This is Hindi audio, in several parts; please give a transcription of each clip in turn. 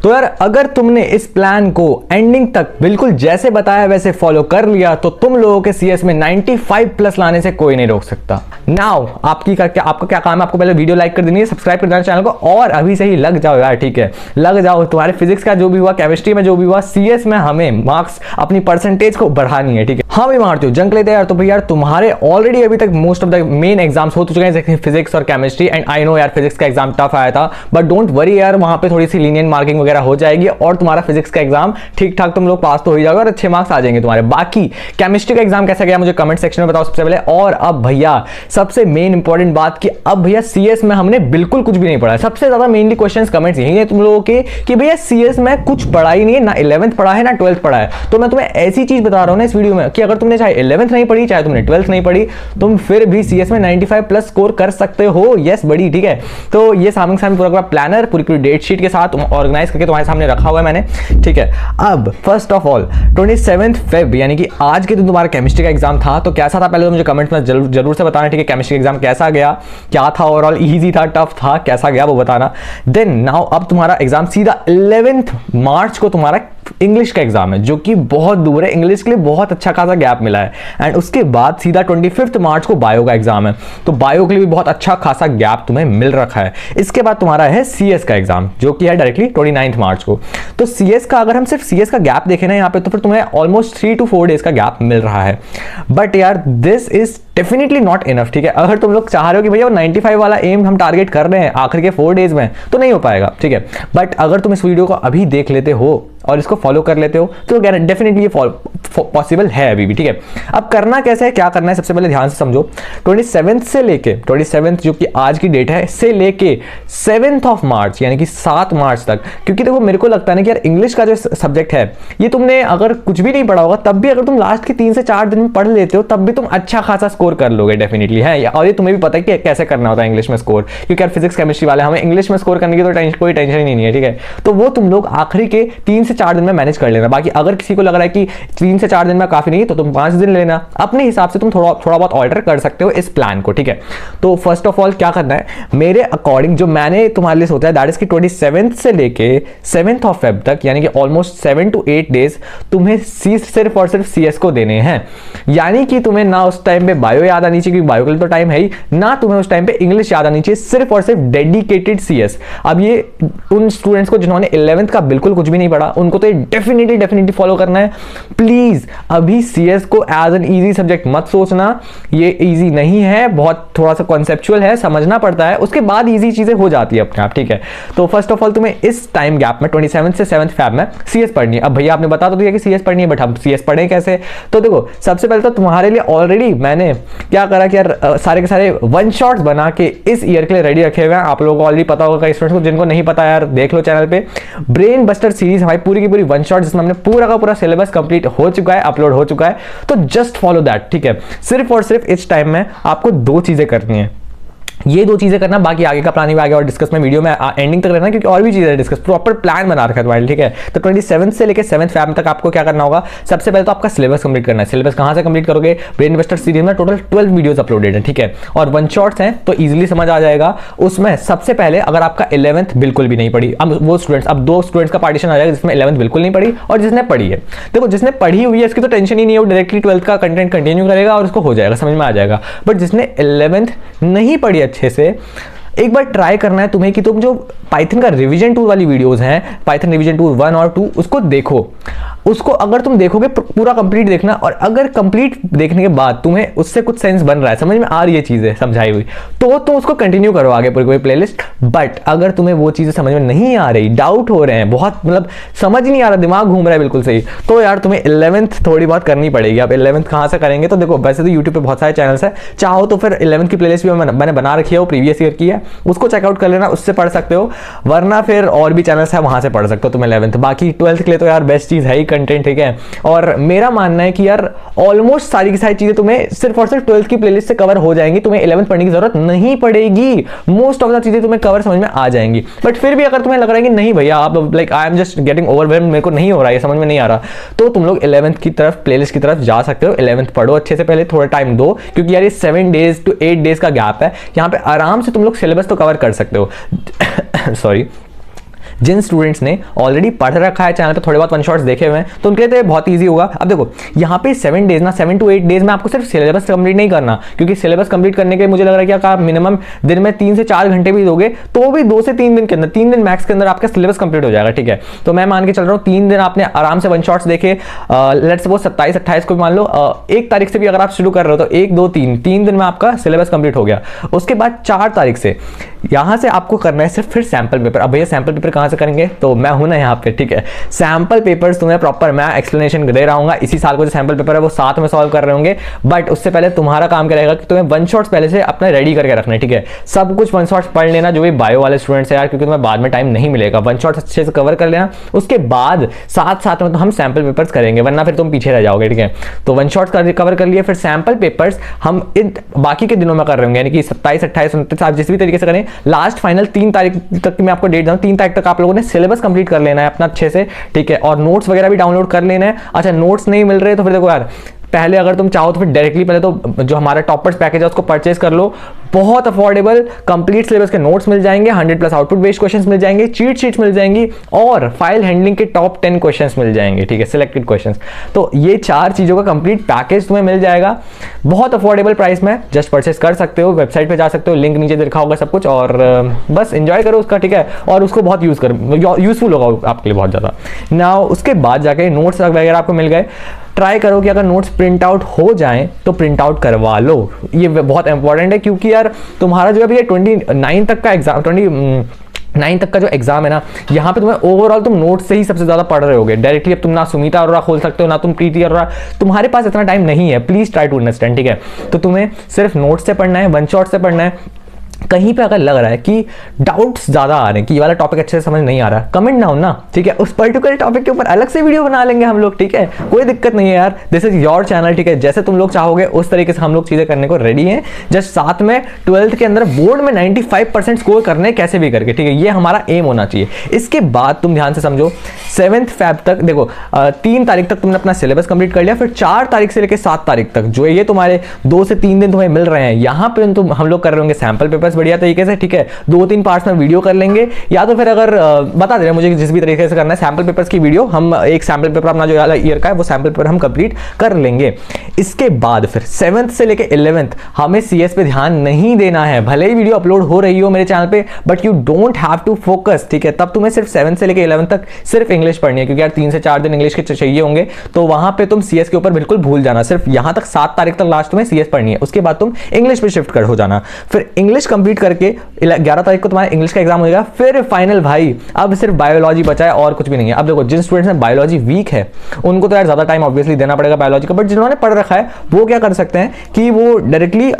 तो यार अगर तुमने इस प्लान को एंडिंग तक बिल्कुल जैसे बताया वैसे फॉलो कर लिया तो तुम लोगों के सीएस में 95 प्लस लाने से कोई नहीं रोक सकता। नाउ आपका क्या काम है, आपको पहले वीडियो लाइक कर देनी है, सब्सक्राइब कर देना चैनल को, और अभी से ही लग जाओ यार, ठीक है, लग जाओ। तुम्हारे फिजिक्स का जो भी हुआ, केमिस्ट्री में जो भी हुआ, सीएस में हमें मार्क्स अपनी परसेंटेज को बढ़ानी है, ठीक है। हाँ भाई मारते हो, जंक लेते हैं यार। तो भाई यार तुम्हारे ऑलरेडी अभी तक most of the main exams हो चुके हैं, जैसे फिजिक्स और केमिस्ट्री, एंड आई नो यार फिजिक्स का एग्जाम टफ आया था, बट डोंट वरी यार, वहां पे थोड़ी सी लीनियंट मार्किंग वगैरह हो जाएगी और तुम्हारा फिजिक्स का एग्जाम ठीक ठाक तुम लोग पास तो हो ही जाओगे और अच्छे मार्क्स आ जाएंगे तुम्हारे। बाकी केमिस्ट्री का एग्जाम कैसा गया मुझे कमेंट सेक्शन में बताओ सबसे पहले। और अब भैया सबसे मेन इंपॉर्टेंट बात कि अब भैया सीएस में हमने बिल्कुल कुछ भी नहीं पढ़ा है। सबसे ज्यादा मेनली क्वेश्चंस कमेंट्स यही है तुम लोगों के कि भैया सीएस में कुछ पढ़ा ही नहीं है, ना 11th पढ़ा है ना 12th पढ़ा है। तो मैं तुम्हें ऐसी चीज बता रहा हूं ना इस वीडियो में कि अगर तुमने चाहे 11th नहीं पढ़ी, चाहे तुमने 12th नहीं पढ़ी, तुम फिर भी सीएस में 95 प्लस स्कोर कर सकते हो। यस बड़ी, ठीक है। तो ये सामने पूरा प्लानर पूरी डेट शीट के साथ ऑर्गेनाइज करके तुम्हारे सामने रखा हुआ है मैंने, ठीक है। अब फर्स्ट ऑफ ऑल 27 फेब यानी कि आज के दिन तुम्हारा केमिस्ट्री का एग्जाम था, तो कैसा था पहले तो मुझे कमेंट में जरूर से बताना, ठीक है। केमिस्ट्री एग्जाम कैसा गया, क्या था ओवरऑल, इजी था, टफ था, कैसा गया वो बताना। देन नाउ अब तुम्हारा एग्जाम सीधा 11 मार्च को तुम्हारा इंग्लिश का एग्जाम है, जो कि बहुत दूर है, इंग्लिश के लिए बहुत अच्छा खासा गैप मिला है। एंड उसके बाद सीधा 25 मार्च को बायो का एग्जाम है, तो बायो के लिए भी बहुत अच्छा खासा गैप तुम्हें मिल रखा है। इसके बाद तुम्हारा है सीएस का एग्जाम, जो कि है डायरेक्टली 29 मार्च को। तो सीएस का अगर हम सिर्फ सीएस का गैप देखें ना यहाँ पे, तो फिर तुम्हें ऑलमोस्ट 3 to 4 डेज का गैप मिल रहा है। बट यार this is definitely not enough, ठीक है। अगर तुम लोग चाह रहे हो कि भैया वो 95 वाला एम हम टारगेट कर रहे हैं आखिर के 4 डेज में, तो नहीं हो पाएगा, ठीक है। बट अगर तुम इस वीडियो को अभी देख लेते हो और इसको फॉलो कर लेते हो तो डेफिनेटली ये पॉसिबल है अभी भी, ठीक है। अब करना कैसे है, क्या करना है, सबसे पहले ध्यान से समझो। 27 से लेके 27 जो कि आज की डेट है, से लेके 7th ऑफ मार्च यानी कि 7 मार्च तक, क्योंकि देखो मेरे को लगता है ना कि यार इंग्लिश का जो सब्जेक्ट है ये तुमने अगर कुछ भी नहीं पढ़ा होगा तब भी अगर तुम लास्ट के 3 से 4 दिन में पढ़ लेते हो तब भी तुम अच्छा खासा स्कोर कर लोगे डेफिनेटली, है। और ये तुम्हें भी पता है कि कैसे करना होता है इंग्लिश में स्कोर, क्योंकि यार फिजिक्स केमिस्ट्री वाले हमें इंग्लिश में स्कोर करने की तो कोई टेंशन ही नहीं है, ठीक है। तो वो तुम लोग आखिरी के 3 से 4 दिन में मैनेज कर लेना। बाकी अगर किसी को लग रहा है कि 3 से 4 दिन में काफी नहीं तो तुम 5 दिन लेना, अपने हिसाब से तुम थोड़ा बहुत ऑल्टर कर सकते हो इस प्लान को, ठीक है। तो फर्स्ट ऑफ ऑल क्या करना है, मेरे अकॉर्डिंग जो मैंने तुम्हारे लिए सोचा है दैट इज कि 27 से लेके 7th ऑफ फेब तक यानी कि ऑलमोस्ट 7 to 8 डेज तुम्हें सिर्फ और सिर्फ सीएस को देने हैं। यानी कि तुम्हें ना उस टाइम पे बायो याद आनी चाहिए, क्योंकि बायो के लिए तो टाइम है ही, ना तुम्हें उस टाइम पे इंग्लिश याद आनी चाहिए, सिर्फ और सिर्फ डेडिकेटेड सीएस। अब ये उन स्टूडेंट्स को जिन्होंने 11th का बिल्कुल कुछ भी नहीं पढ़ा उनको तो डेफिनेटली फॉलो करना है। प्लीज अभी सीएस को एज एन इजी सब्जेक्ट मत सोचना, ये इजी नहीं है, बहुत थोड़ा सा कॉन्सेप्चुअल है, समझना पड़ता है, उसके बाद इजी चीजें हो जाती है अपने आप, ठीक है। तो फर्स्ट ऑफ ऑल तुम्हें इस टाइम गैप में 27 से 7th फेब में सीएस पढ़नी है। अब भैया आपने बता तो दिया कि सीएस पढ़नी है, बट हम सीएस पढ़े कैसे? तो देखो सबसे पहले तो तुम्हारे लिए ऑलरेडी मैंने क्या करा कि यार सारे के सारे वन शॉट्स बना के इस ईयर के लिए रेडी रखे हुए हैं। आप लोगों को ऑलरेडी पता होगा, कई स्टूडेंट्स को जिनको नहीं पता यार देख लो चैनल पे, ब्रेन बस्टर सीरीज हमारी पूरी की पूरी वन शॉट, जिसमें हमने पूरा का पूरा सिलेबस कंप्लीट हो चुका है, अपलोड हो चुका है। तो जस्ट फॉलो दैट, ठीक है। सिर्फ और सिर्फ इस टाइम में आपको 2 चीजें करनी है, ये 2 चीजें करना, बाकी आगे का प्लानिंग आगे और डिस्कस में वीडियो में एंडिंग तक रहना, क्योंकि और भी चीजें डिस्कस प्रॉपर प्लान बना रखा है तुम्हारे, ठीक है। तो 27 से लेकर 7th फेब तक आपको क्या करना होगा, सबसे पहले तो आपका सिलेबस कंप्लीट करना है। सिलेबस कहां से कंप्लीट करोगे, ब्रेन बस्टर सीरीज में टोटल 12 वीडियोस अपलोडेड है, ठीक है, और वन शॉट्स हैं तो इजीली समझ आ जाएगा। उसमें सबसे पहले अगर आपका 11th बिल्कुल भी नहीं पढ़ी, अब वो स्टूडेंट्स, अब 2 स्टूडेंट्स का पार्टीशन आ जाएगा जिसमें 11th बिल्कुल नहीं पढ़ी और जिसने पढ़ी है। देखो जिसने पढ़ी हुई है इसकी तो टेंशन ही नहीं है, वो डायरेक्टली 12th का कंटेंट कंटिन्यू करेगा और उसको हो जाएगा, समझ में आ जाएगा। बट जिसने 11th नहीं पढ़ी अच्छे से, एक बार ट्राई करना है तुम्हें कि तुम जो पाइथन का रिवीजन 2 वाली वीडियोस हैं, पाइथन रिवीजन 2 1 और 2, उसको देखो। उसको अगर तुम देखोगे पूरा कंप्लीट देखना, और अगर कंप्लीट देखने के बाद तुम्हें उससे कुछ सेंस बन रहा है, समझ में आ रही है चीजें समझाई हुई, तो तुम उसको कंटिन्यू करो आगे पूरी कोई प्लेलिस्ट। बट अगर तुम्हें वो चीजें समझ में नहीं आ रही, डाउट हो रहे हैं, बहुत मतलब समझ ही नहीं आ रहा, दिमाग घूम रहा है बिल्कुल सही, तो यार तुम्हें 11th थोड़ी बहुत करनी पड़ेगी। अब 11th कहां से करेंगे, तो देखो वैसे तो यूट्यूब पे बहुत सारे चैनल्स है, चाहो तो फिर 11th की प्लेलिस्ट भी मैंने बना रखी है, वो प्रीवियस ईयर की है, उसको चेकआउट कर लेना, उससे पढ़ सकते हो। वरना फिर और भी चैनल्स है, वहां से पढ़ सकते हो तुम 11th। बाकी 12th के लिए तो यार बेस्ट चीज है ही कंटेंट, ठीक है। और मेरा मानना है कि यार ऑलमोस्ट सारी की सारी चीजें तुम्हें सिर्फ और सिर्फ 12th की प्लेलिस्ट से कवर हो जाएंगी, तुम्हें 11th पढ़ने की जरूरत नहीं पड़ेगी, मोस्ट ऑफ द चीजें तुम्हें कवर समझ में आ जाएंगी। बट फिर भी अगर तुम्हें लग रहा है कि नहीं भैया आप like I am just getting overwhelmed, मेरे को नहीं हो रहा है, समझ में नहीं आ रहा, तो तुम लोग 11th की तरफ प्लेलिस्ट की तरफ जा सकते हो। 11th पढ़ो अच्छे से, पहले थोड़ा टाइम दो, क्योंकि यार ये 7 days to 8 days का गैप है, यहाँ पे आराम से तुम लोग सिलेबस तो कवर कर सकते हो। सॉरी जिन स्टूडेंट्स ने ऑलरेडी पढ़ रखा है, चैनल पे थोड़े बहुत वन शॉट्स देखे हुए हैं, तो उनके लिए बहुत ईजी होगा। अब देखो यहाँ पे 7 डेज ना, 7 to 8 डेज में आपको सिर्फ सिलेबस कंप्लीट नहीं करना, क्योंकि सिलेबस कंप्लीट करने के मुझे लग रहा है कि आप मिनिमम दिन में 3 से 4 घंटे भी दोगे तो भी 2 से 3 दिन के अंदर, 3 दिन मैक्स के अंदर आपका सिलेबस कंप्लीट हो जाएगा, ठीक है। तो मैं मान के चल रहा हूँ 3 दिन आपने आराम से वन शॉट्स देखे, लेट्स सपोज 27-28 को भी मान लो, 1 तारीख से भी अगर आप शुरू कर रहे हो तो 1 2 3 दिन में आपका सिलेबस कंप्लीट हो गया। उसके बाद 4 तारीख से यहां से आपको करना है सिर्फ फिर सैंपल पेपर। अब भैया सैंपल पेपर कहां से करेंगे, तो मैं हूं ना यहाँ पे, ठीक है। सैंपल पेपर्स तुम्हें प्रॉपर मैं एक्सप्लेनेशन दे रहा हूँ, इसी साल को जो सैंपल पेपर है वो साथ में सॉल्व कर रहे होंगे, बट उससे पहले तुम्हारा काम क्या रहेगा कि तुम्हें वन शॉट्स पहले से अपना रेडी करके रखना है, ठीक है। सब कुछ वन शॉट्स पढ़ लेना, जो भी बायो वाले स्टूडेंट्स है यार, क्योंकि तुम्हें बाद में टाइम नहीं मिलेगा। वन शॉट्स अच्छे से कवर कर लेना, उसके बाद साथ साथ में तो हम सैंपल पेपर्स करेंगे, वरना फिर तुम पीछे रह जाओगे, ठीक है। तो वन शॉट्स कवर कर लिए, फिर सैंपल पेपर्स हम इन बाकी के दिनों में कर रहे होंगे, यानी कि 27 28 29 आप जिस भी तरीके से करें, लास्ट फाइनल 3 तारीख तक मैं आपको डेट दूं, 3 तारीख तक आप लोगों ने सिलेबस कंप्लीट कर लेना है अपना अच्छे से, ठीक है। और नोट्स वगैरह भी डाउनलोड कर लेना है। अच्छा नोट्स नहीं मिल रहे तो फिर देखो यार, पहले अगर तुम चाहो तो फिर डायरेक्टली पहले तो जो हमारा टॉपर्स पैकेज है उसको परचेज कर लो, बहुत अफोर्डेबल कंप्लीट सिलेबस के नोट्स मिल जाएंगे, 100+ आउटपुट बेस्ड क्वेश्चंस मिल जाएंगे, चीट शीट्स मिल जाएंगी और फाइल हैंडलिंग के टॉप 10 क्वेश्चंस मिल जाएंगे, ठीक है, सिलेक्टेड क्वेश्चंस। तो ये 4 चीजों का कंप्लीट पैकेज तुम्हें मिल जाएगा बहुत अफोर्डेबल प्राइस में, जस्ट परचेज कर सकते हो, वेबसाइट पे जा सकते हो, लिंक नीचे दिखा होगा सब कुछ, और बस एंजॉय करो उसका, ठीक है। और उसको बहुत यूजफुल होगा आपके लिए बहुत ज्यादा। नाउ उसके बाद जाके नोट्स वगैरह आपको मिल गए, ट्राई करो कि अगर नोट्स प्रिंट आउट हो जाएं तो प्रिंट आउट करवा लो, ये बहुत इंपॉर्टेंट है, क्योंकि यार तुम्हारा जो है 29 तक का एग्जाम, 29 तक का जो एग्जाम है ना, यहाँ पे तुम्हें ओवरऑल तुम नोट्स से ही सबसे ज्यादा पढ़ रहे होगे डायरेक्टली। अब तुम ना सुमिता अरोरा खोल सकते हो, ना तुम प्रीति अरोरा, तुम्हारे पास इतना टाइम नहीं है, प्लीज ट्राई टू अंडरस्टैंड, ठीक है। तो तुम्हें सिर्फ नोट्स से पढ़ना है, वन शॉट से पढ़ना है। कहीं पे अगर लग रहा है कि डाउट्स ज्यादा आ रहे हैं कि ये वाला टॉपिक अच्छे से समझ नहीं आ रहा, कमेंट डाउन ना, ठीक है, उस पर्टिकुलर टॉपिक के ऊपर अलग से वीडियो बना लेंगे हम लोग, ठीक है, कोई दिक्कत नहीं है यार, दिस इज योर चैनल, ठीक है। जैसे तुम लोग चाहोगे उस तरीके से हम लोग चीजें करने को रेडी हैं। जस्ट साथ में 12th के अंदर बोर्ड में 95% स्कोर करने कैसे भी करके, ठीक है, ये हमारा एम होना चाहिए। इसके बाद तुम ध्यान से समझो, 7 फेब तक देखो, 3 तारीख तक तुमने अपना सिलेबस कंप्लीट कर लिया, फिर 4 तारीख से लेकर 7 तारीख तक जो ये तुम्हारे 2 से 3 दिन तुम्हें मिल रहे हैं, यहाँ पे हम लोग कर रहे होंगे सैंपल पेपर्स बढ़िया तरीके से, ठीक है। 2-3 पार्ट्स में वीडियो कर लेंगे, या तो फिर अगर बता दे रहे मुझे जिस भी तरीके से करना है सैंपल पेपर्स की वीडियो, हम एक सैंपल पेपर अपना जो ईयर का है वो सैंपल पेपर हम कंप्लीट कर लेंगे। इसके बाद फिर 7th से लेके 11th हमें सीएस पे ध्यान नहीं देना है, भले ही वीडियो अपलोड हो रही हो मेरे चैनल पे, but you don't have to focus, ठीक है। तब तुम्हें सिर्फ 7th से लेके 11th तक सिर्फ इंग्लिश पढ़नी है, क्योंकि यार 3 से 4 दिन इंग्लिश के चाहिए होंगे, तो वहां पे तुम सीएस के ऊपर बिल्कुल भूल जाना। सिर्फ यहां तक 7 तारीख तक लास्ट तुम्हें सीएस पढ़नी है, उसके बाद तुम इंग्लिश पे शिफ्ट कर हो जाना। फिर इंग्लिश कंप्लीट करके 11 तारीख को तुम्हारा इंग्लिश का एग्जाम होगा, फिर फाइनल भाई अब सिर्फ बायोलॉजी बचा है और कुछ भी नहीं है। अब देखो जिन स्टूडेंट्स में बायोलॉजी वीक है उनको तो यार ज्यादा टाइम ऑब्वियसली देना पड़ेगा बायोलॉजी का, बट जिन्होंने पढ़ रखा है वो क्या कर सकते हैं कि वो डायरेक्टली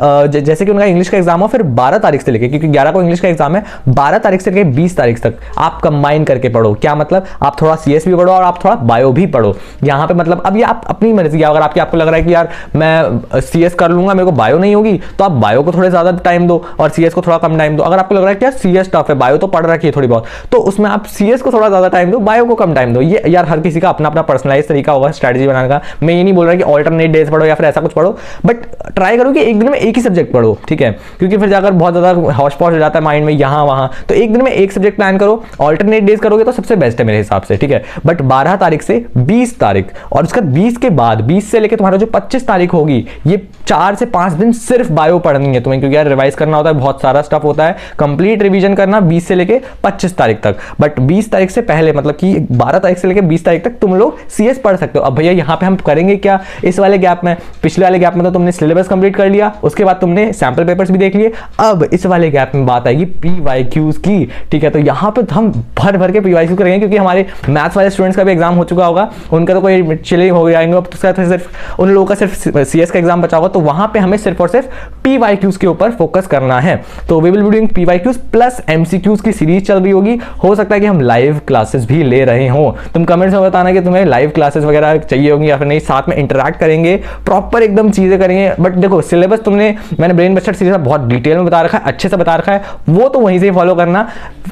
जैसे कि उनका इंग्लिश का एग्जाम हो, फिर 12 तारीख से लेके, क्योंकि 11 को इंग्लिश का एग्जाम है, 12 तारीख से लेके 20 तारीख तक आप कंबाइन करके पढ़ो। क्या मतलब, आप थोड़ा सीएस भी पढ़ो और आप थोड़ा बायो भी पढ़ो। यहाँ पे मतलब अब ये आप अपनी मर्जी है, अगर आपको लग रहा है कि यार मैं सीएस कर लूंगा, मेरे को बायो नहीं होगी, तो आप बायो को थोड़े ज्यादा टाइम दो और सीएस को थोड़ा कम टाइम दो। अगर आपको लग रहा है कि यार सीएस टफ है, बायो तो पढ़ रखी है थोड़ी बहुत, तो उसमें आप सीएस को थोड़ा ज्यादा टाइम दो, बायो को कम टाइम दो। ये यार हर किसी का अपना अपना पर्सनलाइज तरीका होगा स्ट्रेटजी बनाने का। मैं ये नहीं बोल रहा कि ऑल्टरनेट डेज पढ़ो या फिर ऐसा कुछ पढ़ो, बट ट्राई करो कि एक दिन में एक ही सब्जेक्ट पढ़ो, ठीक है, क्योंकि फिर जाकर बहुत ज्यादा हौश पौश हो जाता है माइंड में यहाँ वहाँ। तो एक दिन में एक सब्जेक्ट प्लान करो, ऑल्टरनेट डेज करोगे तो सबसे बेस्ट है मेरे हिसाब से, ठीक है। बट 12 तारीख से 20 तारीख और उसका 20 के बाद 20 से लेकर तुम्हारा जो 25 तारीख होगी, ये 4 से 5 दिन सिर्फ बायो पढ़नी है तुम्हें, क्योंकि यार रिवाइज करना होता है, बहुत सारा स्टफ होता है, कंप्लीट रिवीजन करना 20 से लेके 25 तारीख तक। बट 20 तारीख से पहले मतलब कि 12 तारीख से लेके 20 तारीख तक तुम लोग सीएस पढ़ सकते हो। अब भैया यहाँ पे हम करेंगे क्या इस वाले गैप में, पिछले वाले गैप में तो तुमने सिलेबस कंप्लीट कर लिया, उसके बाद तुमने सैंपल पेपर्स भी देख लिए, अब इस वाले गैप में बात आएगी पीवाईक्यूज की, ठीक है। तो यहाँ पे हम भर भर के पीवाईक्यू करेंगे, क्योंकि हमारे मैथ्स वाले स्टूडेंट्स का भी एग्जाम हो चुका होगा, उनका तो कोई चिलिंग हो जाएंगे, अब तो सिर्फ उन लोगों का सिर्फ सीएस का एग्जाम बचा होगा, तो वहां पे हमें सिर्फ और सिर्फ पीवाईक्यूज के ऊपर फोकस करना है। तो we will be doing PYQs plus MCQs की सीरीज चल रही होगी, हो सकता है कि हम लाइव क्लासेस भी ले रहे हो। तुम कमेंट्स में बताना कि तुम्हें लाइव क्लासेस वगैरह चाहिए होंगी या फिर नहीं, साथ में इंटरैक्ट करेंगे, प्रॉपर एकदम चीजें करेंगे। बट देखो सिलेबस मैंने ब्रेन बस्टर सीरीज में बहुत डिटेल में बता रखा है, अच्छे से बता रखा है, वो तो वहीं से ही फॉलो करना।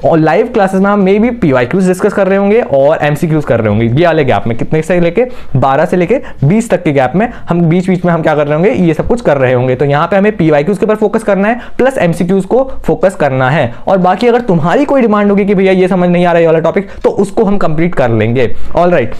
और लाइव क्लासेस में हम मे बी पीवाईक्यूज डिस्कस कर रहे होंगे और एमसीक्यूज कर रहे होंगे, ये वाले गैप में कितने से लेके 12 से लेके 20 तक के गैप में हम बीच बीच में हम क्या कर रहे होंगे, ये सब कुछ कर रहे होंगे। तो यहाँ पे हमें पीवाईक्यूज के ऊपर फोकस करना है प्लस एमसीक्यू एमसीक्यूज को फोकस करना है। और बाकी अगर तुम्हारी कोई डिमांड होगी कि भैया ये समझ नहीं आ रहा है वाला टॉपिक, तो उसको हम कंप्लीट कर लेंगे। ऑलराइट,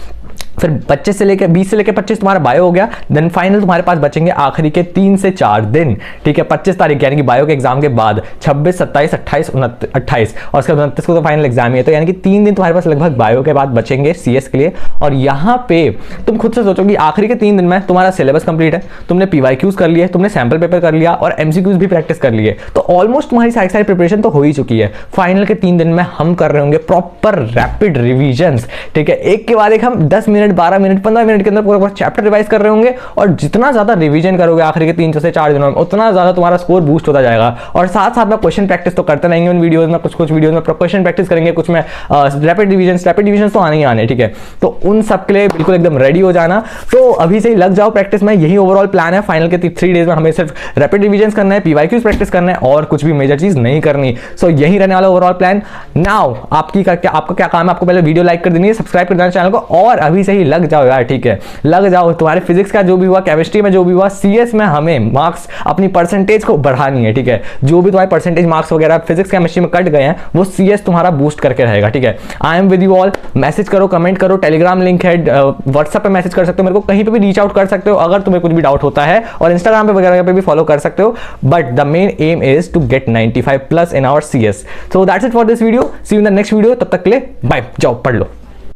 फिर 25 से लेकर 20 से लेकर 25 तुम्हारा बायो हो गया। देन फाइनल तुम्हारे पास बचेंगे आखिरी के 3 से 4 दिन, ठीक है। 25 तारीख यानी कि बायो के एग्जाम के बाद 26, 27, 28, 28 और उसके बाद 29 को तो फाइनल एग्जाम ही है। तो यानी कि 3 दिन तुम्हारे पास लगभग बायो के बाद बचेंगे सीएस के लिए। और यहाँ पे तुम खुद से सोचो कि आखिरी के 3 दिन में तुम्हारा सिलेबस कंप्लीट है, तुमने पीवाईक्यूज कर लिए, तुमने सैंपल पेपर कर लिया और एमसीक्यूज भी प्रैक्टिस कर लिए, तो ऑलमोस्ट तुम्हारी सारी प्रिपरेशन तो हो ही चुकी है। फाइनल के 3 दिन में हम कर रहे होंगे प्रॉपर रैपिड रिविजन्स, ठीक है। एक के बाद एक हम 10 मिनट, 12 मिनट, 15 मिनट के अंदर पूरा चैप्टर रिवाइज कर रहे होंगे। और जितना ज्यादा रिवीजन करोगे आखिरी के 3 से 4 दिनों में, उतना ज्यादा तुम्हारा स्कोर बूस्ट होता जाएगा। और साथ साथ में क्वेश्चन प्रैक्टिस तो करते रहेंगे उन वीडियोस में, कुछ वीडियोस में क्वेश्चन प्रैक्टिस करेंगे, कुछ में रैपिड डिवीजन तो आने ही आने, ठीक है। तो उन सब के लिए बिल्कुल एकदम रेडी हो जाना। तो अभी से ही लग जाओ प्रैक्टिस में, यही ओवरऑल प्लान है। फाइनल के 3 डेज में हमें सिर्फ रैपिड डिवीजन करना है, पीवाईक्यूज प्रैक्टिस करना है और कुछ भी मेजर चीज नहीं करनी। सो यही रहने वाला ओवरऑल प्लान। नाउ आपका क्या काम है, आपको पहले वीडियो लाइक कर देनी है, सब्सक्राइब कर देना चैनल को, और अभी से ही लग जाओ यार, ठीक है। लग जाओ, तुम्हारे फिजिक्स का जो भी हुआ, केमिस्ट्री में जो भी हुआ, सीएस में हमें मार्क्स अपनी परसेंटेज को बढ़ानी है, ठीक है। जो भी तुम्हारे परसेंटेज मार्क्स वगैरह फिजिक्स केमिस्ट्री में कट गए हैं, वो सीएस तुम्हारा बूस्ट करके रहेगा, ठीक है। I am with you all. Message करो, कमेंट करो, टेलीग्राम लिंक है, व्हाट्सएप पे मैसेज कर सकते हो मेरे को, कहीं पे भी रीच आउट कर सकते हो अगर तुम्हें कुछ भी डाउट होता है, और इंस्टाग्राम पे वगैरह पे भी फॉलो कर सकते हो। But the main aim is to get 95+ in our CS. So that's it for this video. See you in the next video. तब तक के लिए बाय, जाओ पढ़ लो।